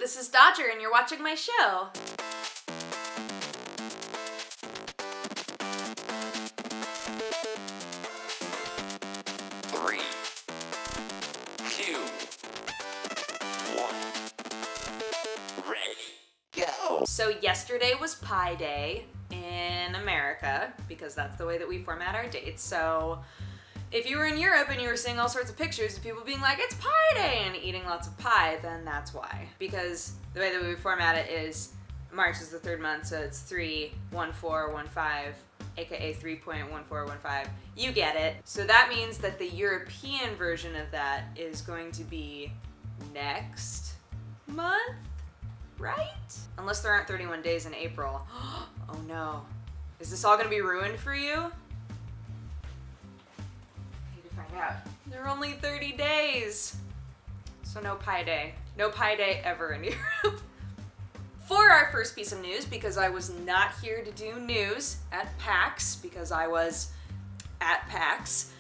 this is Dodger and you're watching my show. Three, two, one, ready, go. So yesterday was Pi Day in America, because that's the way that we format our dates. So if you were in Europe and you were seeing all sorts of pictures of people being like, it's Pi Day, and eating lots of pie, then that's why. Because the way that we format it is March is the third month, so it's 3-1-4-1-5, aka 3.1415. You get it. So that means that the European version of that is going to be next month, right? Unless there aren't 31 days in April. Oh no. Is this all gonna be ruined for you? Out. There are only 30 days. So no Pi Day. No Pi Day ever in Europe. For our first piece of news, because I was not here to do news at PAX, because I was at PAX,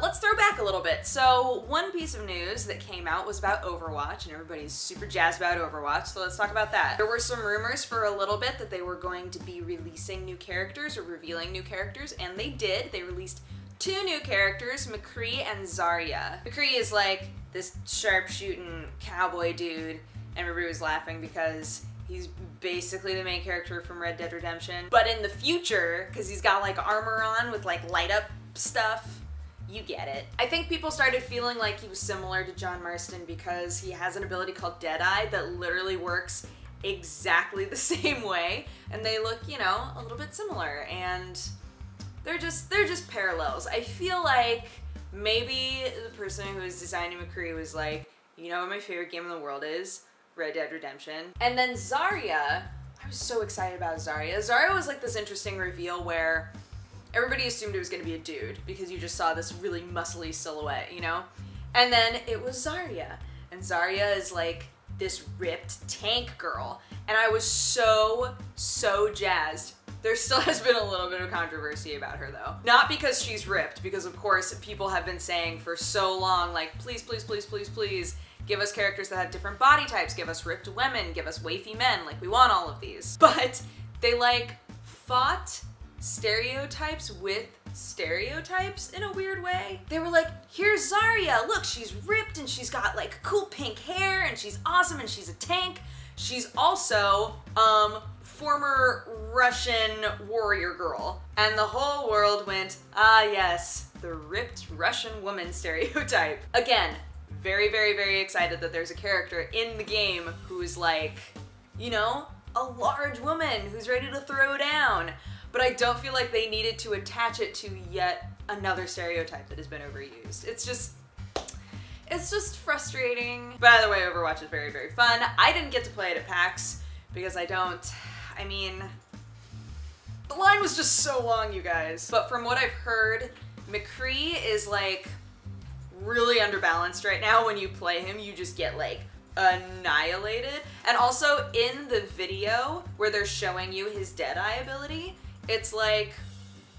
let's throw back a little bit. So one piece of news that came out was about Overwatch, and everybody's super jazzed about Overwatch, so let's talk about that. There were some rumors for a little bit that they were going to be releasing new characters or revealing new characters, and they did. They released 2 new characters, McCree and Zarya. McCree is like this sharpshooting cowboy dude, and everybody was laughing because he's basically the main character from Red Dead Redemption. But in the future, because he's got like armor on with like light up stuff, you get it. I think people started feeling like he was similar to John Marston because he has an ability called Deadeye that literally works exactly the same way, and they look, you know, a little bit similar, and they're just parallels. I feel like maybe the person who was designing McCree was like, you know what my favorite game in the world is? Red Dead Redemption. And then Zarya, I was so excited about Zarya. Zarya was like this interesting reveal where everybody assumed it was gonna be a dude because you just saw this really muscly silhouette, you know? And then it was Zarya. And Zarya is like this ripped tank girl. And I was so jazzed. There still has been a little bit of controversy about her though. Not because she's ripped, because of course people have been saying for so long, like, please, please, please, please, please, give us characters that have different body types, give us ripped women, give us wafy men, like we want all of these. But they like fought stereotypes with stereotypes in a weird way. They were like, here's Zarya, look, she's ripped and she's got like cool pink hair and she's awesome and she's a tank. She's also, former Russian warrior girl. And the whole world went, ah yes, the ripped Russian woman stereotype. Again, very, very, very excited that there's a character in the game who's like, you know, a large woman who's ready to throw down. But I don't feel like they needed to attach it to yet another stereotype that has been overused. It's just frustrating. But either way, Overwatch is very, very fun. I didn't get to play it at PAX because I mean, the line was just so long, you guys. But from what I've heard, McCree is like really underbalanced right now. When you play him, you just get like annihilated. And also in the video where they're showing you his Deadeye ability, it's like,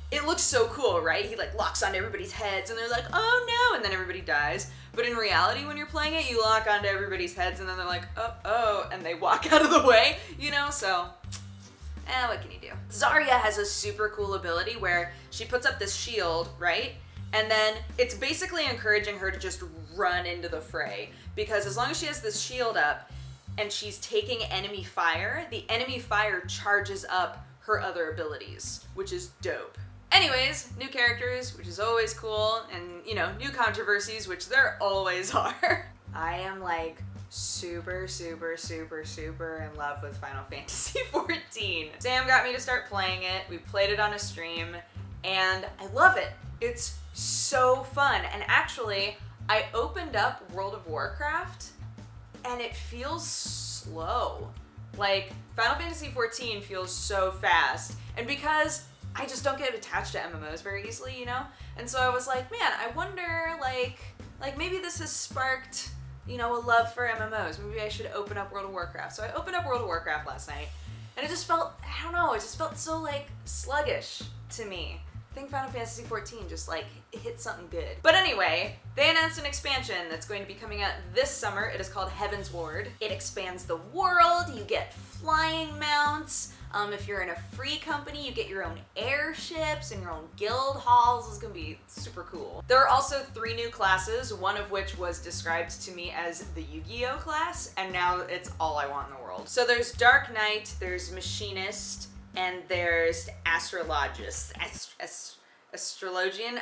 it looks so cool, right? He like locks onto everybody's heads and they're like, oh no, and then everybody dies. But in reality, when you're playing it, you lock onto everybody's heads and then they're like, oh, and they walk out of the way, you know? So, what can you do? Zarya has a super cool ability where she puts up this shield, right? And then it's basically encouraging her to just run into the fray. Because as long as she has this shield up and she's taking enemy fire, the enemy fire charges up her other abilities, which is dope. Anyways, new characters, which is always cool, and, you know, new controversies, which there always are. I am like super, super, super, super in love with Final Fantasy XIV. Sam got me to start playing it. We played it on a stream, and I love it. It's so fun. And actually, I opened up World of Warcraft, and it feels slow. Like, Final Fantasy XIV feels so fast, and because I just don't get attached to MMOs very easily, you know? And so I was like, man, I wonder, like maybe this has sparked, you know, a love for MMOs. Maybe I should open up World of Warcraft. So I opened up World of Warcraft last night, and it just felt, I don't know, it just felt so, like, sluggish to me. I think Final Fantasy XIV just like hit something good. But anyway, they announced an expansion that's going to be coming out this summer. It is called Heaven's Ward. It expands the world, you get flying mounts. If you're in a free company, you get your own airships and your own guild halls. It's gonna be super cool. There are also 3 new classes, one of which was described to me as the Yu-Gi-Oh class, and now it's all I want in the world. So there's Dark Knight, there's Machinist, and there's Astrologist. Astrologian?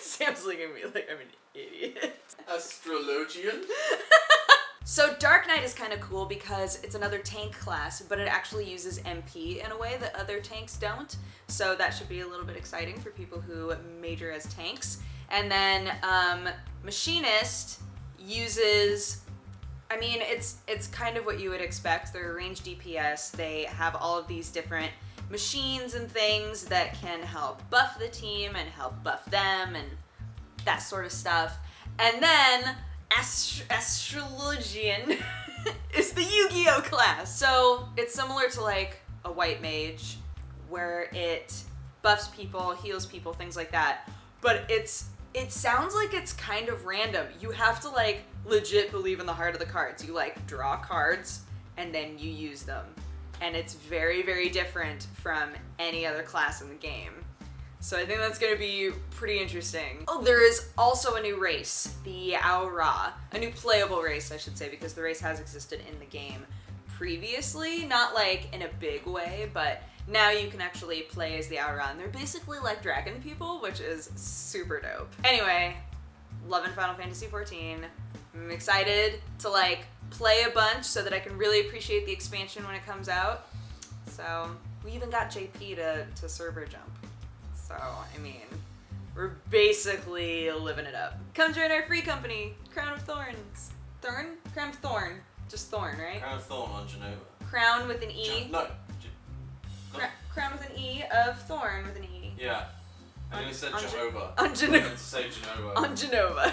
Sam's looking at me like I'm an idiot. Astrologian? So Dark Knight is kind of cool because it's another tank class, but it actually uses MP in a way that other tanks don't. So that should be a little bit exciting for people who major as tanks. And then Machinist uses, I mean, it's kind of what you would expect. They're a ranged DPS. They have all of these different machines and things that can help buff the team and help buff them and that sort of stuff. And then Astrologian is the Yu-Gi-Oh class. So it's similar to like a white mage where it buffs people, heals people, things like that. But it sounds like it's kind of random. You have to like legit believe in the heart of the cards. You like draw cards and then you use them. And it's very, very different from any other class in the game. So I think that's gonna be pretty interesting. Oh, there is also a new race, the Aura. A new playable race, I should say, because the race has existed in the game previously. Not like in a big way, but now you can actually play as the Aura, and they're basically like dragon people, which is super dope. Anyway, loving Final Fantasy XIV. I'm excited to like play a bunch so that I can really appreciate the expansion when it comes out. So we even got JP to server jump. So, I mean, we're basically living it up. Come join our free company, Crown of Thorns. Thorn? Crown of Thorn. Just Thorn, right? Crown of Thorn on Genova. Crown with an E. No. Crown with an E of Thorn with an E. Yeah. I only said Jehovah. On Genova. I meant to say Genova. On Genova.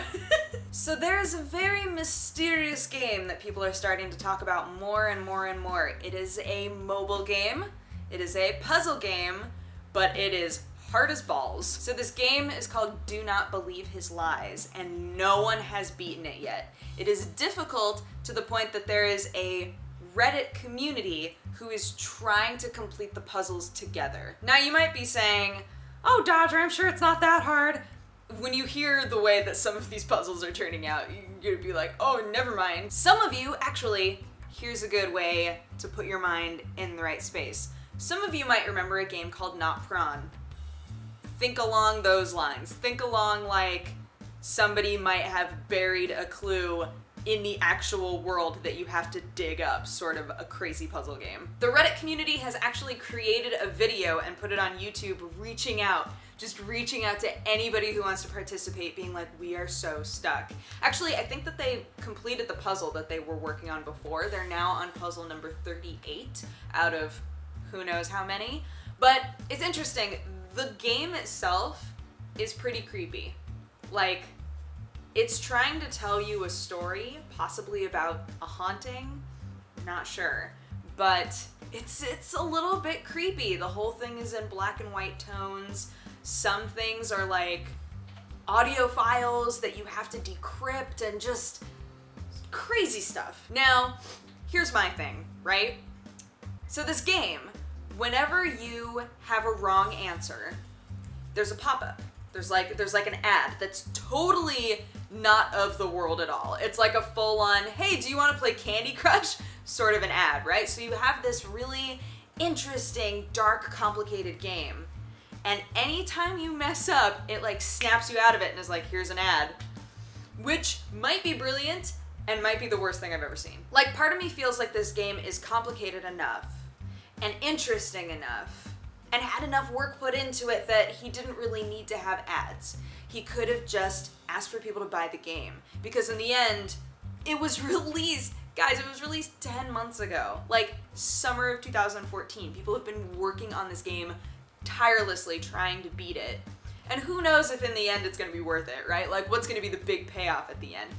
So there is a very mysterious game that people are starting to talk about more and more and more. It is a mobile game. It is a puzzle game, but it is hard as balls. So this game is called Do Not Believe His Lies, and no one has beaten it yet. It is difficult to the point that there is a Reddit community who is trying to complete the puzzles together. Now you might be saying, oh Dodger, I'm sure it's not that hard. When you hear the way that some of these puzzles are turning out, you're gonna be like, oh, never mind. Some of you, actually, here's a good way to put your mind in the right space. Some of you might remember a game called Not Prawn. Think along those lines. Think along like somebody might have buried a clue in the actual world that you have to dig up, sort of a crazy puzzle game. The Reddit community has actually created a video and put it on YouTube reaching out to anybody who wants to participate, being like, we are so stuck. Actually, I think that they completed the puzzle that they were working on before. They're now on puzzle number 38 out of who knows how many. But it's interesting. The game itself is pretty creepy. Like, it's trying to tell you a story, possibly about a haunting, not sure. But it's a little bit creepy. The whole thing is in black and white tones. Some things are like audio files that you have to decrypt and just crazy stuff. Now, here's my thing, right? So this game, whenever you have a wrong answer, there's a pop-up. There's like an ad that's totally not of the world at all. It's like a full-on, hey, do you want to play Candy Crush? Sort of an ad, right? So you have this really interesting, dark, complicated game. And anytime you mess up, it like snaps you out of it and is like, here's an ad. Which might be brilliant and might be the worst thing I've ever seen. Like, part of me feels like this game is complicated enough and interesting enough and had enough work put into it that he didn't really need to have ads. He could have just asked for people to buy the game, because in the end, it was released, guys, it was released 10 months ago, like summer of 2014. People have been working on this game tirelessly trying to beat it. And who knows if in the end it's gonna be worth it, right? Like, what's gonna be the big payoff at the end?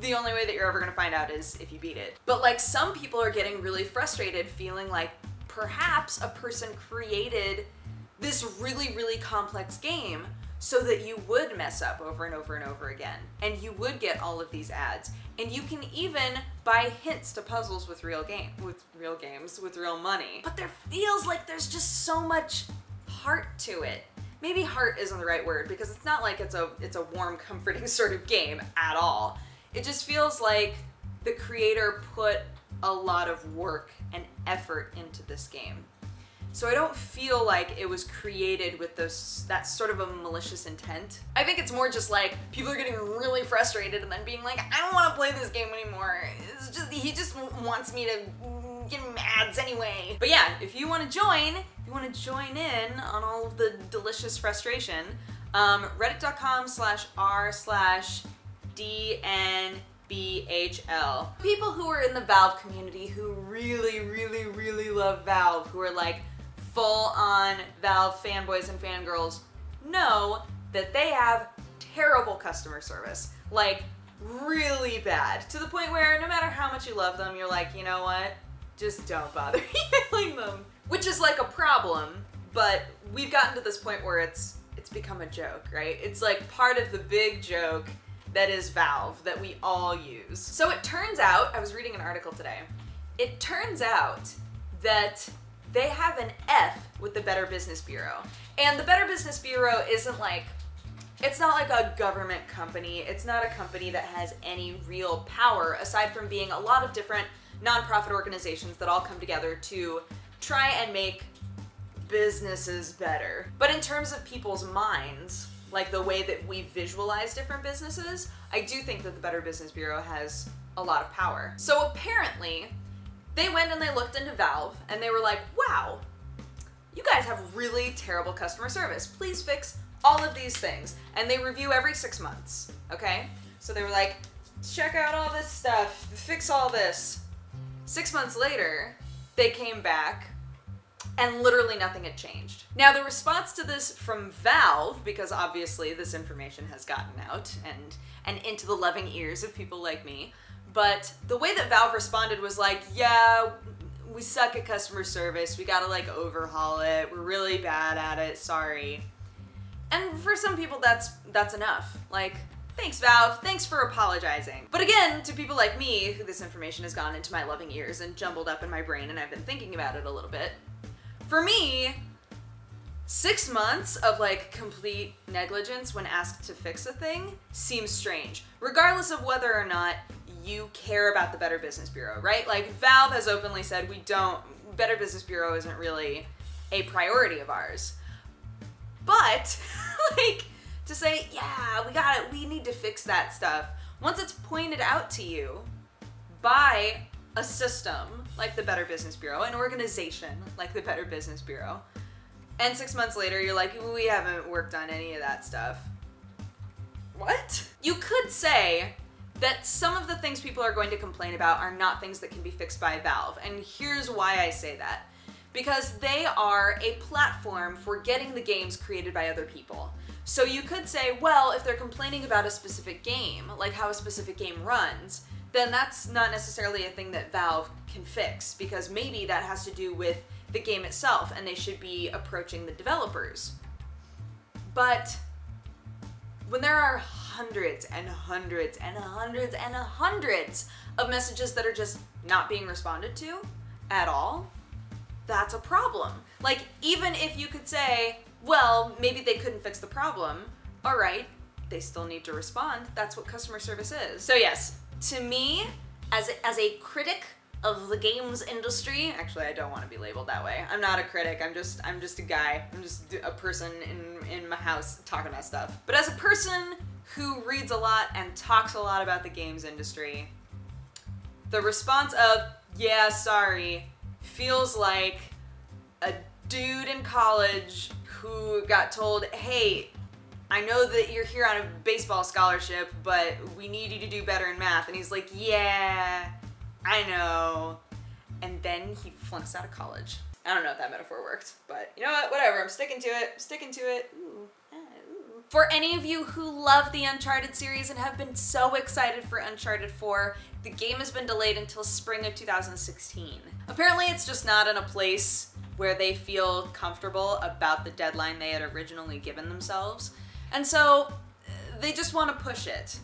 The only way that you're ever gonna find out is if you beat it. But like, some people are getting really frustrated, feeling like perhaps a person created this really, really complex game so that you would mess up over and over and over again, and you would get all of these ads, and you can even buy hints to puzzles with real games, with real money. But there feels like there's just so much heart to it. Maybe heart isn't the right word, because it's not like it's a warm, comforting sort of game at all. It just feels like the creator put a lot of work and effort into this game. So I don't feel like it was created with that sort of a malicious intent. I think it's more just like people are getting really frustrated and then being like, I don't want to play this game anymore. It's just, he just wants me to get him ads anyway. But yeah, if you want to join in on all of the delicious frustration, reddit.com/r/DNBHL. People who are in the Valve community who really, really, really love Valve, who are like full-on Valve fanboys and fangirls, know that they have terrible customer service. Like, really bad. To the point where no matter how much you love them, you're like, you know what? Just don't bother emailing them. Which is like a problem, but we've gotten to this point where it's become a joke, right? It's like part of the big joke that is Valve that we all use. So it turns out, I was reading an article today, it turns out that they have an F with the Better Business Bureau. And the Better Business Bureau isn't like, it's not like a government company. It's not a company that has any real power aside from being a lot of different nonprofit organizations that all come together to try and make businesses better. But in terms of people's minds, like the way that we visualize different businesses, I do think that the Better Business Bureau has a lot of power. So apparently, they went and they looked into Valve and they were like, wow, you guys have really terrible customer service. Please fix all of these things. And they review every 6 months, okay? So they were like, check out all this stuff, fix all this. 6 months later, they came back and literally nothing had changed. Now the response to this from Valve, because obviously this information has gotten out and into the loving ears of people like me, but the way that Valve responded was like, yeah, we suck at customer service, we gotta like overhaul it, we're really bad at it, sorry. And for some people that's enough. Like, thanks Valve, thanks for apologizing. But again, to people like me, who this information has gone into my loving ears and jumbled up in my brain and I've been thinking about it a little bit, for me, 6 months of like complete negligence when asked to fix a thing seems strange, regardless of whether or not you care about the Better Business Bureau, right? Like Valve has openly said Better Business Bureau isn't really a priority of ours. But like to say, yeah, we need to fix that stuff. Once it's pointed out to you by a system like the Better Business Bureau, an organization like the Better Business Bureau, and 6 months later you're like, we haven't worked on any of that stuff. What? You could say that some of the things people are going to complain about are not things that can be fixed by Valve, and here's why I say that. Because they are a platform for getting the games created by other people. So you could say, well, if they're complaining about a specific game, like how a specific game runs, then that's not necessarily a thing that Valve can fix, because maybe that has to do with the game itself and they should be approaching the developers. But when there are hundreds and hundreds and hundreds and hundreds of messages that are just not being responded to at all, that's a problem. Like, even if you could say, well, maybe they couldn't fix the problem, all right, they still need to respond. That's what customer service is. So yes, to me, as a critic of the games industry, actually I don't want to be labeled that way. I'm not a critic, I'm just a guy. I'm just a person in my house talking about stuff. But as a person who reads a lot and talks a lot about the games industry, the response of, yeah, sorry, feels like a dude in college who got told, hey, I know that you're here on a baseball scholarship, but we need you to do better in math. And he's like, yeah, I know. And then he flunks out of college. I don't know if that metaphor worked, but you know what, whatever, I'm sticking to it, Ooh. For any of you who love the Uncharted series and have been so excited for Uncharted 4, the game has been delayed until spring of 2016. Apparently it's just not in a place where they feel comfortable about the deadline they had originally given themselves. And so they just want to push it.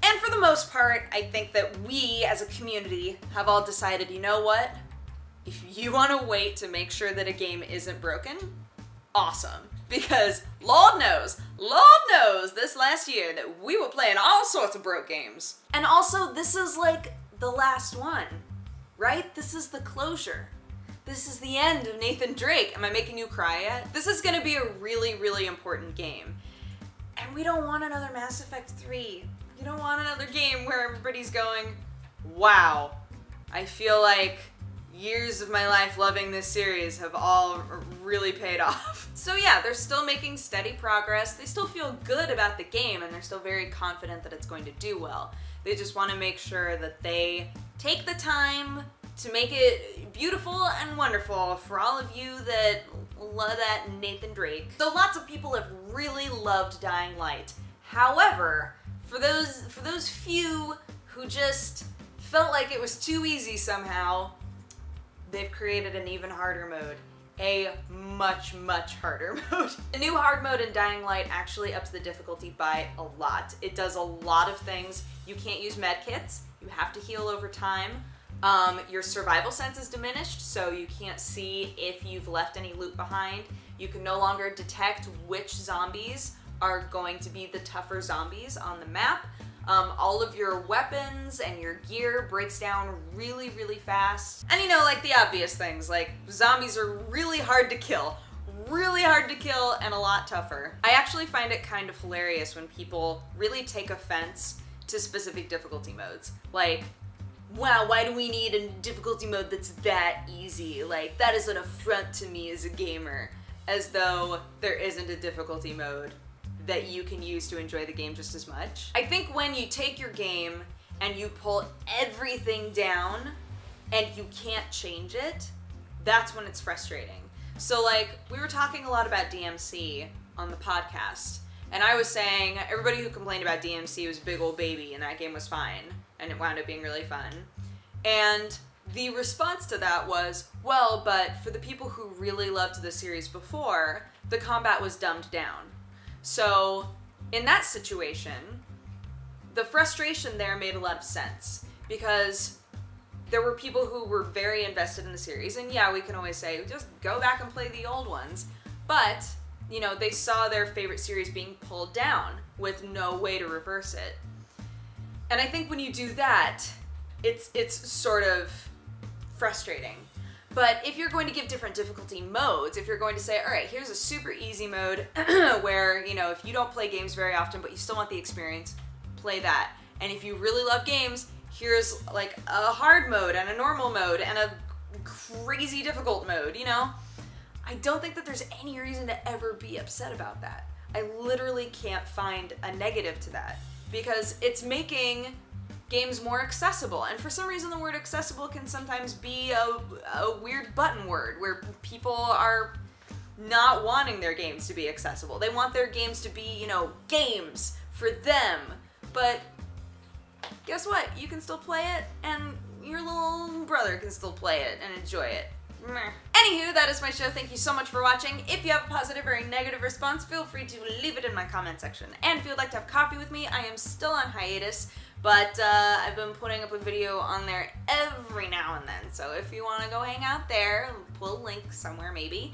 And for the most part, I think that we as a community have all decided, you know what? If you want to wait to make sure that a game isn't broken, awesome. Because Lord knows this last year that we were playing all sorts of broke games. And also, this is like the last one, right? This is the closure. This is the end of Nathan Drake. Am I making you cry yet? This is gonna be a really, really important game. And we don't want another Mass Effect 3. We don't want another game where everybody's going, wow, I feel like years of my life loving this series have all really paid off. So yeah, they're still making steady progress. They still feel good about the game and they're still very confident that it's going to do well. They just want to make sure that they take the time to make it beautiful and wonderful for all of you that love that Nathan Drake. So lots of people have really loved Dying Light. However, for those few who just felt like it was too easy somehow, they've created an even harder mode. A much, much harder mode. The new hard mode in Dying Light actually ups the difficulty by a lot. It does a lot of things. You can't use med kits. You have to heal over time. Your survival sense is diminished, so you can't see if you've left any loot behind. You can no longer detect which zombies are going to be the tougher zombies on the map. All of your weapons and your gear breaks down really, really fast. And you know, like the obvious things, like zombies are really hard to kill and a lot tougher. I actually find it kind of hilarious when people really take offense to specific difficulty modes. Like, wow, why do we need a difficulty mode that's that easy? Like, that is an affront to me as a gamer. As though there isn't a difficulty mode that you can use to enjoy the game just as much. I think when you take your game and you pull everything down and you can't change it, that's when it's frustrating. So like, we were talking a lot about DMC on the podcast, and I was saying everybody who complained about DMC was a big old baby and that game was fine, and it wound up being really fun. And the response to that was, well, but for the people who really loved the series before, the combat was dumbed down. So in that situation, the frustration there made a lot of sense because there were people who were very invested in the series, and yeah, we can always say, just go back and play the old ones, but, you know, they saw their favorite series being pulled down with no way to reverse it. And I think when you do that, it's sort of frustrating. But if you're going to give different difficulty modes, if you're going to say, all right, here's a super easy mode where, you know, if you don't play games very often, but you still want the experience, play that. And if you really love games, here's like a hard mode and a normal mode and a crazy difficult mode, you know? I don't think that there's any reason to ever be upset about that. I literally can't find a negative to that because it's making games more accessible, and for some reason the word accessible can sometimes be a weird button word where people are not wanting their games to be accessible. They want their games to be, you know, games for them, but guess what? You can still play it, and your little brother can still play it and enjoy it. Meh. Anywho, that is my show. Thank you so much for watching. If you have a positive or a negative response, feel free to leave it in my comment section. And if you would like to have coffee with me, I am still on hiatus, but I've been putting up a video on there every now and then. So if you want to go hang out there, we'll link somewhere maybe.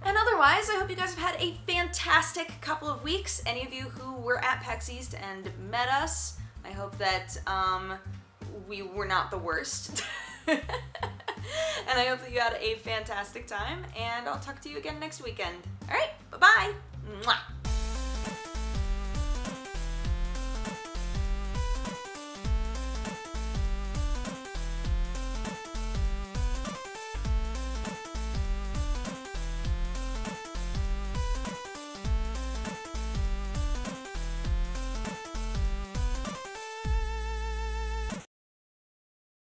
And otherwise, I hope you guys have had a fantastic couple of weeks. Any of you who were at PAX East and met us, I hope that we were not the worst. And I hope that you had a fantastic time, and I'll talk to you again next weekend. All right, bye-bye. Mwah.